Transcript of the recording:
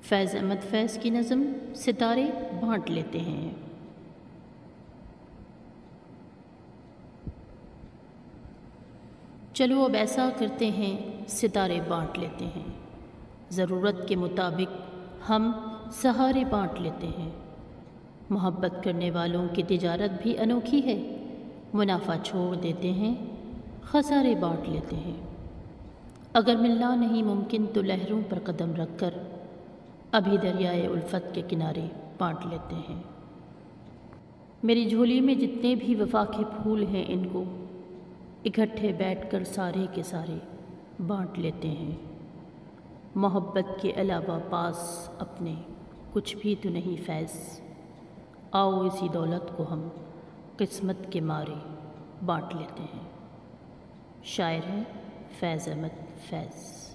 فیض احمد فیض کی نظم ستارے بانٹ لیتے ہیں۔ چلو اب ایسا کرتے ہیں، ستارے بانٹ لیتے ہیں، ضرورت کے مطابق ہم سہارے بانٹ لیتے ہیں۔ محبت کرنے والوں کی تجارت بھی انوکھی ہے، منافع چھوڑ دیتے ہیں، خسارے بانٹ لیتے ہیں۔ اگر ملنا نہیں ممکن تو لہروں پر قدم رکھ کر ابھی دریائے الفت کے کنارے بانٹ لیتے ہیں۔ میری جھولی میں جتنے بھی وفا کے پھول ہیں، ان کو اکٹھے بیٹھ کر سارے کے سارے بانٹ لیتے ہیں۔ محبت کے علاوہ پاس اپنے کچھ بھی تو نہیں فیض، آؤ اسی دولت کو ہم قسمت کے مارے بانٹ لیتے ہیں۔ شاعر ہیں فیض احمد فیض۔